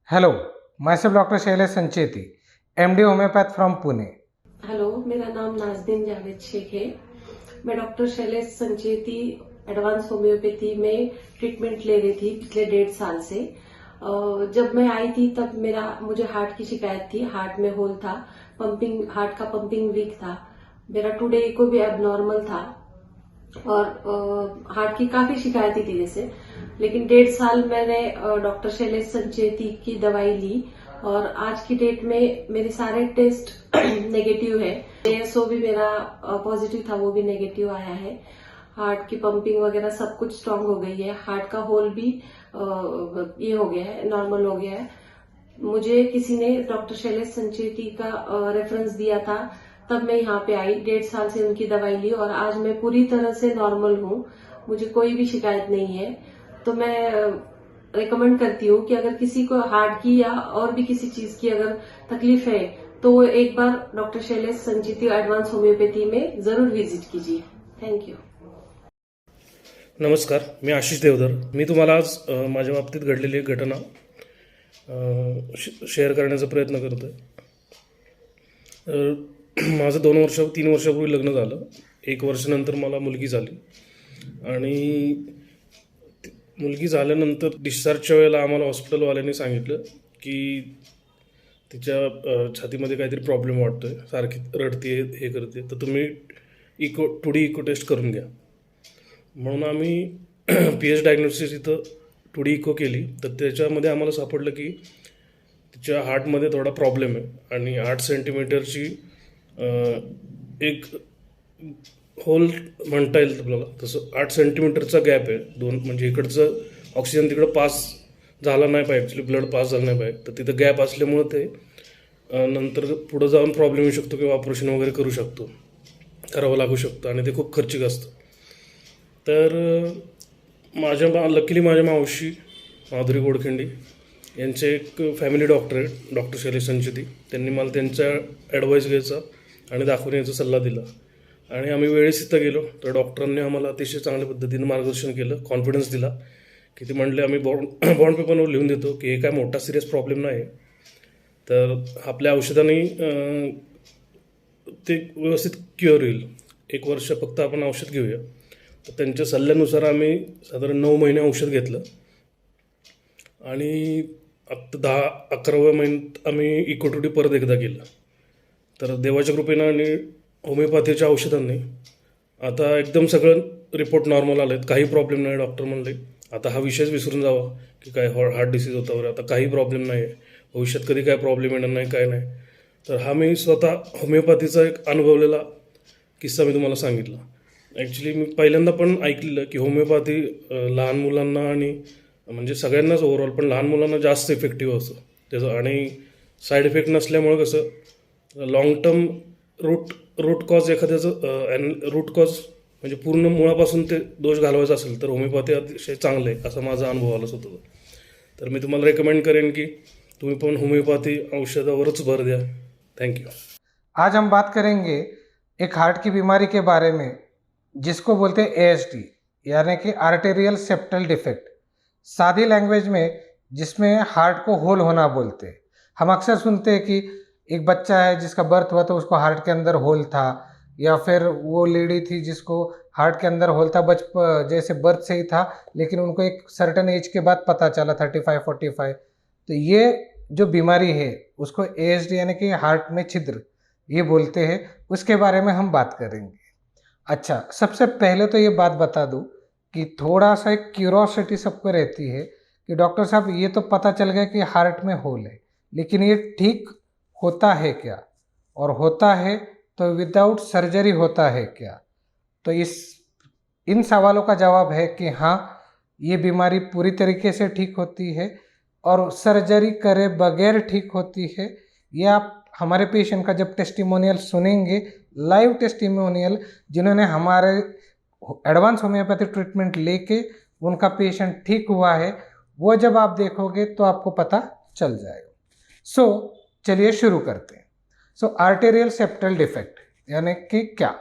Hello, myself Dr. Shailesh Sancheti, MD homeopath from Pune. Hello, मेरा नाम नाज़नीन जावेद शेख है। मैं doctor Shailesh Sancheti advance homeopathy में ट्रीटमेंट ले रही थी पिछले 1.5 साल से। जब मैं आई थी तब मुझे हार्ट की शिकायत थी। हार्ट में होल था, हार्ट का पंपिंग वीक था। मेरा टुडे इको भी एबनॉर्मल था और हार्ट की काफी शिकायतें थी जैसे। लेकिन 1.5 साल मैंने डॉक्टर शैलेश संचेती की दवाई ली और आज की डेट में मेरे सारे टेस्ट नेगेटिव है। एएसओ भी मेरा पॉजिटिव था, वो भी नेगेटिव आया है। हार्ट की पंपिंग वगैरह सब कुछ स्ट्रांग हो गई है। हार्ट का होल भी ये हो गया है, नॉर्मल हो गया है। मुझे किसी ने डॉक्टर शैलेश संचेती का रेफरेंस दिया था, तब मैं यहाँ पे आई। 1.5 साल से उनकी दवाई ली और आज मैं पूरी तरह से नॉर्मल हूँ। मुझे कोई भी शिकायत नहीं है। तो मैं रिकमेंड करती हूँ कि अगर किसी को हार्ट की या और भी किसी चीज की अगर तकलीफ है तो वो एक बार doctor Shailesh Sancheti advance homeopathy में जरूर विजिट कीजिए। Thank you. नमस्कार, मी आशिष देवधर। मी तुम्हाला आज माझ्या बाबतीत घडलेली एक घटना शेअर करण्याचा प्रयत्न करतो आहे। माझं 3 वर्षापूर्वी लग्न झालं। 1 वर्षानंतर मला मुलगी झाली आणि मुलगी झाल्यानंतर डिस्चार्जच्या वेळेला आम्हाला हॉस्पिटलवाल्यांनी सांगितलं की तिच्या छातीमध्ये काहीतरी प्रॉब्लेम वाटतो आहे, सारखी रडते, हे करते, तर तुम्ही इको टेस्ट करून घ्या। म्हणून आम्ही PS डायग्नोसिस इथं 2D इको केली, तर त्याच्यामध्ये आम्हाला सापडलं की तिच्या हार्टमध्ये थोडा प्रॉब्लेम आहे आणि 8 सेंटीमीटरची एक होल म्हणता येईल आपल्याला, तसं 8 सेंटीमीटरचा गॅप आहे दोन, म्हणजे इकडचं ऑक्सिजन तिकडं पास झाला नाही पाहिजे, ॲक्च्युली ब्लड पास झालं नाही पाहिजे, तर तिथं गॅप असल्यामुळं ते नंतर पुढं जाऊन प्रॉब्लेम येऊ शकतो किंवा ऑपरेशन वगैरे करावं लागू शकतं आणि ते खूप खर्चिक असतं। तर लकीली माझ्या मावशी माधुरी गोडखिंडी यांचे एक फॅमिली डॉक्टर आहेत, डॉक्टर शैलेश संचेती। त्यांनी मला त्यांचा ॲडवाईस घ्यायचा आणि दाखवून यायचा सल्ला दिला आणि आम्ही वेळेस इथं गेलो तर डॉक्टरांनी आम्हाला अतिशय चांगल्या पद्धतीनं मार्गदर्शन केलं, कॉन्फिडन्स दिला की ते म्हणले आम्ही बॉन्ड पेपरवर लिहून देतो की हे काय मोठा सिरियस प्रॉब्लेम नाही, तर आपल्या औषधाने ते व्यवस्थित क्युअर होईल, 1 वर्ष फक्त आपण औषध घेऊया। तर त्यांच्या सल्ल्यानुसार आम्ही साधारण 9 महिने औषध घेतलं आणि आत्ता 10-11व्या महिन्यात आम्ही इको 2D परत एकदा केलं। तर देवाच्या कृपेनं आणि होमिओपॅथीच्या औषधांनी आता एकदम सगळं रिपोर्ट नॉर्मल आले आहेत, काही प्रॉब्लेम नाही। डॉक्टर म्हणले आता हा विषयच विसरून जावा की काय हार्ट डिसीज होता वगैरे, आता काही प्रॉब्लेम नाही आहे, भविष्यात कधी काय प्रॉब्लेम येणार नाही, काय नाही। तर हा मी स्वतः होमिओपॅथीचा एक अनुभवलेला किस्सा मी तुम्हाला सांगितला। ॲक्च्युली मी पहिल्यांदा पण ऐकलेलं की होमिओपॅथी लहान मुलांना आणि म्हणजे सगळ्यांनाच ओव्हरऑल, पण लहान मुलांना जास्त इफेक्टिव्ह असतं त्याचं, आणि साईड इफेक्ट नसल्यामुळं कसं लाँग टर्म रूट कॉज एखाद्याचं रूट कॉज म्हणजे पूर्ण मुळापासून ते दोष घालवायचा असेल तर होमिओपॅथी अतिशय चांगलं आहे, असं माझा अनुभव आला होता। तर मी तुम्हाला रेकमेंड करेन की तुम्ही पण होमिओपॅथी औषधावरच भर द्या। थँक्यू। आज हम बात करेंगे एक हार्ट की बीमारी के बारे में जिसको बोलते हैं ASD, यानी कि आर्टेरियल सेप्टल डिफेक्ट, सादी लैंग्वेज में जिसमें हार्ट को होल होना बोलते हैं। हम अक्सर सुनते हैं कि एक बच्चा है जिसका बर्थ हुआ तो उसको हार्ट के अंदर होल था, या फिर वो लेडी थी जिसको हार्ट के अंदर होल था जैसे बर्थ से ही था, लेकिन उनको एक सर्टन एज के बाद पता चला 35-45। तो ये जो बीमारी है उसको ASD यानी कि हार्ट में छिद्र ये बोलते हैं, उसके बारे में हम बात करेंगे। अच्छा, सबसे पहले तो ये बात बता दूं कि थोड़ा सा एक क्यूरोसिटी सबको रहती है कि डॉक्टर साहब ये तो पता चल गया कि हार्ट में होल है, लेकिन ये ठीक होता है क्या, और होता है तो विदाउट सर्जरी होता है क्या। तो इन सवालों का जवाब है कि हाँ, ये बीमारी पूरी तरीके से ठीक होती है और सर्जरी करे बगैर ठीक होती है। ये आप हमारे पेशेंट का जब टेस्टिमोनियल सुनेंगे, लाइव टेस्टिमोनियल जिन्होंने हमारे एडवांस होम्योपैथी ट्रीटमेंट लेके उनका पेशेंट ठीक हुआ है, वो जब आप देखोगे तो आपको पता चल जाएगा। सो चलिए शुरू करते हैं। सो आर्टेरियल सेप्टल डिफेक्ट यानी कि क्या,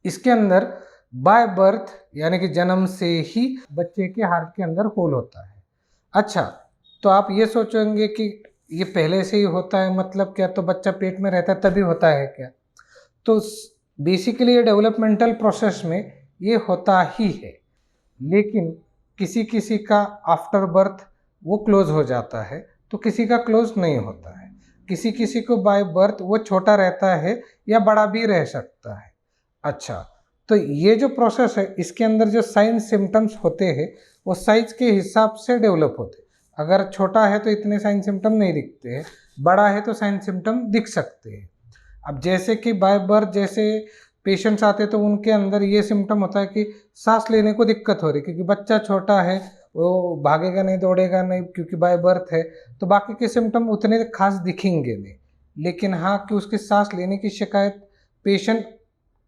इसके अंदर बाय बर्थ यानी कि जन्म से ही बच्चे के हार्ट के अंदर होल होता है। अच्छा, तो आप ये सोचेंगे कि ये पहले से ही होता है, मतलब क्या, तो बच्चा पेट में रहता है तभी होता है क्या? तो बेसिकली ये डेवलपमेंटल प्रोसेस में ये होता ही है, लेकिन किसी किसी का आफ्टर बर्थ वो क्लोज हो जाता है, तो किसी का क्लोज नहीं होता है। किसी किसी को बाय बर्थ वो छोटा रहता है या बड़ा भी रह सकता है। अच्छा, तो ये जो प्रोसेस है इसके अंदर जो साइन सिम्टम्स होते हैं वो साइज के हिसाब से डेवलप होते हैं। अगर छोटा है तो इतने साइन सिम्टम नहीं दिखते हैं, बड़ा है तो साइन सिम्टम दिख सकते हैं। अब जैसे कि बाय बर्थ जैसे पेशेंट्स आते तो उनके अंदर ये सिम्टम होता है कि सांस लेने को दिक्कत हो रही, क्योंकि बच्चा छोटा है, वो भागेगा नहीं, दौड़ेगा नहीं, क्योंकि बाय बर्थ है, तो बाकी के सिम्टम उतने खास दिखेंगे नहीं। लेकिन हाँ, कि उसकी सांस लेने की शिकायत पेशेंट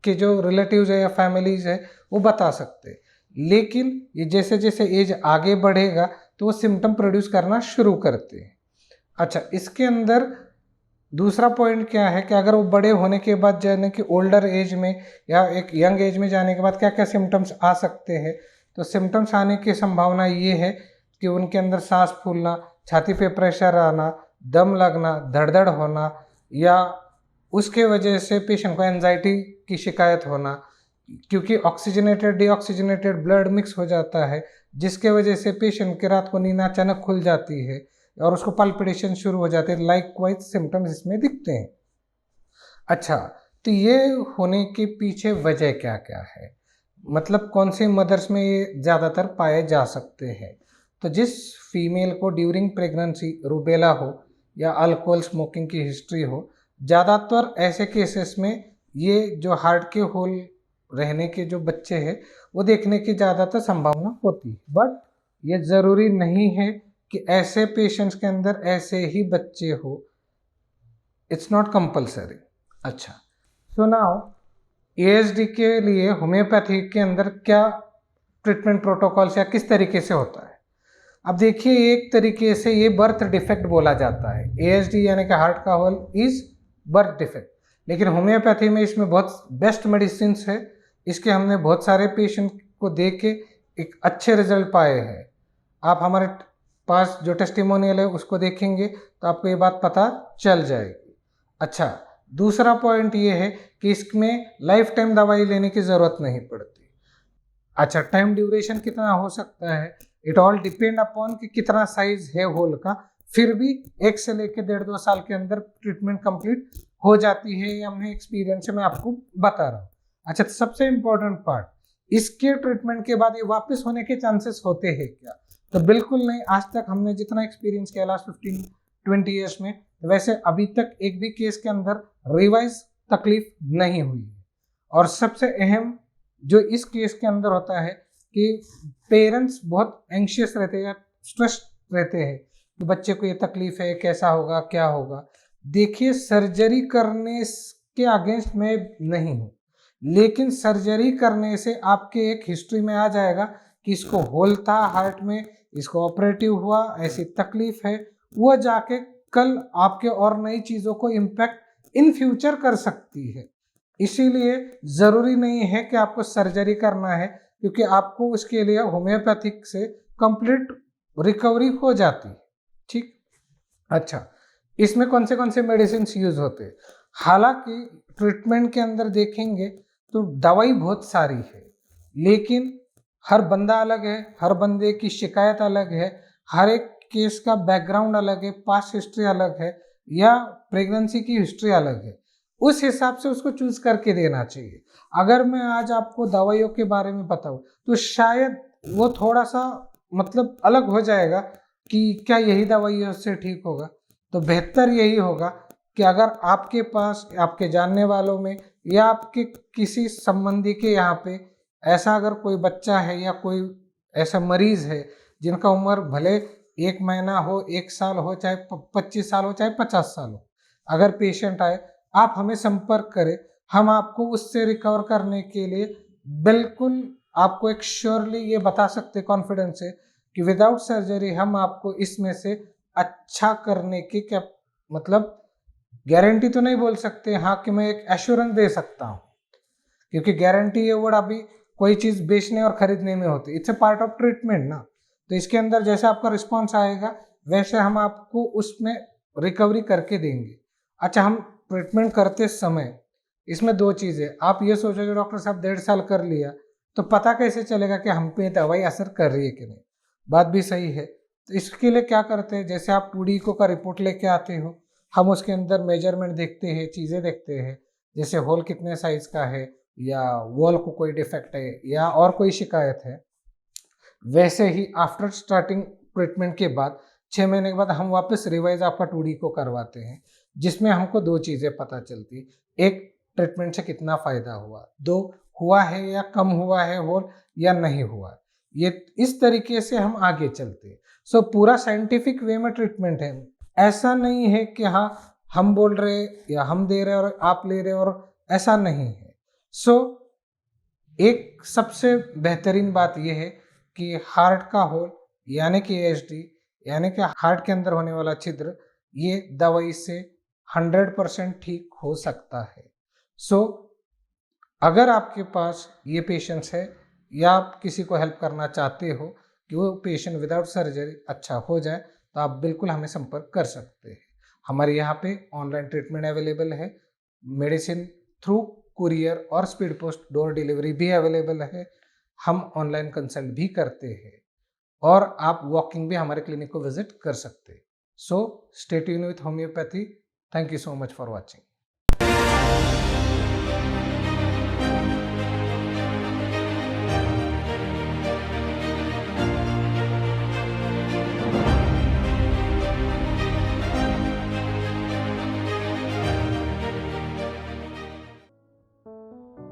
के जो रिलेटिव्स है या फैमिलीज है वो बता सकते हैं। लेकिन ये जैसे जैसे एज आगे बढ़ेगा तो वो सिम्टम प्रोड्यूस करना शुरू करते हैं। अच्छा, इसके अंदर दूसरा पॉइंट क्या है कि अगर वो बड़े होने के बाद, यानी कि ओल्डर एज में या एक यंग एज में जाने के बाद क्या क्या सिम्टम्स आ सकते हैं, तो सिम्टम्स आने की संभावना ये है कि उनके अंदर सांस फूलना, छाती पे प्रेशर आना, दम लगना, धड़धड़ होना, या उसके वजह से पेशेंट को एंजाइटी की शिकायत होना, क्योंकि ऑक्सीजनेटेड डीऑक्सीजनेटेड ब्लड मिक्स हो जाता है, जिसके वजह से पेशेंट के रात को नींद अचानक खुल जाती है और उसको पल्पिटेशन शुरू हो जाते हैं। लाइकवाइज सिम्टम्स इसमें दिखते हैं। अच्छा, तो ये होने के पीछे वजह क्या क्या है, मतलब कौन सी मदर्स में ये ज़्यादातर पाए जा सकते हैं? तो जिस फीमेल को ड्यूरिंग प्रेगनेंसी रूबेला हो या अल्कोहल स्मोकिंग की हिस्ट्री हो, ज़्यादातर ऐसे केसेस में ये जो हार्ट के होल रहने के जो बच्चे हैं वो देखने की ज़्यादातर संभावना होती है। बट ये ज़रूरी नहीं है कि ऐसे पेशेंट्स के अंदर ऐसे ही बच्चे हो, इट्स नॉट कंपल्सरी। अच्छा, सो नाउ एएसडी के लिए होम्योपैथी के अंदर क्या ट्रीटमेंट प्रोटोकॉल्स या किस तरीके से होता है? अब देखिए, एक तरीके से ये बर्थ डिफेक्ट बोला जाता है। एएसडी यानी कि हार्ट का होल इज बर्थ डिफेक्ट, लेकिन होम्योपैथी में इसमें बहुत बेस्ट मेडिसिन है। इसके हमने बहुत सारे पेशेंट को दे के एक अच्छे रिजल्ट पाए हैं। आप हमारे पास जो टेस्टिमोनियल है उसको देखेंगे तो आपको ये बात पता चल जाएगी। अच्छा, दूसरा पॉइंट ये है कि इसमें लाइफ टाइम दवाई लेने की ज़रूरत नहीं पड़ती। अच्छा, टाइम ड्यूरेशन कितना हो सकता है, इट ऑल डिपेंड अपॉन कि कितना साइज है होल का। फिर भी 1 से लेकर 1.5-2 साल के अंदर ट्रीटमेंट कंप्लीट हो जाती है, ये हमने एक्सपीरियंस से मैं आपको बता रहा हूँ। अच्छा, तो सबसे इम्पोर्टेंट पार्ट, इसके ट्रीटमेंट के बाद ये वापस होने के चांसेस होते हैं क्या? तो बिल्कुल नहीं। आज तक हमने जितना एक्सपीरियंस किया लास्ट 15-20 ईयर्स में, तो वैसे अभी तक एक भी केस के अंदर रिवाइज तकलीफ नहीं हुई है। और सबसे अहम जो इस केस के अंदर होता है कि पेरेंट्स बहुत एंशियस रहते हैं या स्ट्रेस रहते हैं कि बच्चे को ये तकलीफ है, कैसा होगा, क्या होगा। देखिए, सर्जरी करने के अगेंस्ट मैं नहीं हूँ, लेकिन सर्जरी करने से आपके एक हिस्ट्री में आ जाएगा कि इसको होल था हार्ट में, इसको ऑपरेटिव हुआ, ऐसी तकलीफ है, वो जाके कल आपके और नई चीज़ों को इम्पैक्ट इन फ्यूचर कर सकती है। इसीलिए ज़रूरी नहीं है कि आपको सर्जरी करना है, क्योंकि आपको उसके लिए होम्योपैथिक से कंप्लीट रिकवरी हो जाती है। ठीक। अच्छा, इसमें कौन से मेडिसिन यूज़ होते हैं? हालांकि ट्रीटमेंट के अंदर देखेंगे तो दवाई बहुत सारी है, लेकिन हर बंदा अलग है, हर बंदे की शिकायत अलग है, हर एक केस का बैकग्राउंड अलग है, पास्ट हिस्ट्री अलग है, या प्रेगनेंसी की हिस्ट्री अलग है। उस हिसाब से उसको चूज करके देना चाहिए। अगर मैं आज आपको दवाइयों के बारे में बताऊं तो शायद वो थोड़ा सा मतलब अलग हो जाएगा कि क्या यही दवाई है उससे ठीक होगा। तो बेहतर यही होगा कि अगर आपके पास, आपके जानने वालों में या आपके किसी संबंधी के यहाँ पे ऐसा अगर कोई बच्चा है या कोई ऐसा मरीज है जिनका उम्र भले 1 महीना हो, 1 साल हो, चाहे 25 साल हो, चाहे 50 साल हो, अगर पेशेंट आए, आप हमें संपर्क करें। हम आपको उससे रिकवर करने के लिए बिल्कुल आपको एक श्योरली ये बता सकते कॉन्फिडेंस से कि विदाउट सर्जरी हम आपको इसमें से अच्छा करने की क्या, मतलब गारंटी तो नहीं बोल सकते, हाँ, कि मैं एक एश्योरेंस दे सकता हूँ, क्योंकि गारंटी ये वर्ड अभी कोई चीज़ बेचने और खरीदने में होती है। It's a part of treatment ना। तो इसके अंदर जैसे आपका रिस्पॉन्स आएगा वैसे हम आपको उसमें रिकवरी करके देंगे। अच्छा, हम ट्रीटमेंट करते समय इसमें दो चीज़ें, आप ये सोचोगे डॉक्टर साहब 1.5 साल कर लिया तो पता कैसे चलेगा कि हम पे दवाई असर कर रही है कि नहीं। बात भी सही है। तो इसके लिए क्या करते हैं, जैसे आप 2D इको का रिपोर्ट लेके आते हो, हम उसके अंदर मेजरमेंट देखते हैं, चीज़ें देखते हैं, जैसे होल कितने साइज़ का है, या वॉल को कोई डिफेक्ट है, या और कोई शिकायत है। वैसे ही आफ्टर स्टार्टिंग ट्रीटमेंट के बाद 6 महीने के बाद हम वापस रिवाइज आपका 2D को करवाते हैं, जिसमें हमको दो चीज़ें पता चलती। एक, ट्रीटमेंट से कितना फ़ायदा हुआ, दो, हुआ है या कम हुआ है होल या नहीं हुआ। ये इस तरीके से हम आगे चलते हैं। सो पूरा साइंटिफिक वे में ट्रीटमेंट है। ऐसा नहीं है कि हाँ हम बोल रहे या हम दे रहे और आप ले रहे, और ऐसा नहीं है। सो एक सबसे बेहतरीन बात यह है कि हार्ट का होल यानी कि ASD, यानी कि हार्ट के अंदर होने वाला छिद्र, ये दवाई से 100% ठीक हो सकता है। सो अगर आपके पास ये पेशेंट्स है या आप किसी को हेल्प करना चाहते हो कि वो पेशेंट विदाउट सर्जरी अच्छा हो जाए, तो आप बिल्कुल हमें संपर्क कर सकते हैं। हमारे यहाँ पे ऑनलाइन ट्रीटमेंट अवेलेबल है, मेडिसिन थ्रू कुरियर और स्पीड पोस्ट डोर डिलीवरी भी अवेलेबल है। हम ऑनलाइन कंसल्ट भी करते हैं और आप वॉकिंग भी हमारे क्लिनिक को विजिट कर सकते हैं। So stay tune with homeopathy. Thank you so much for watching.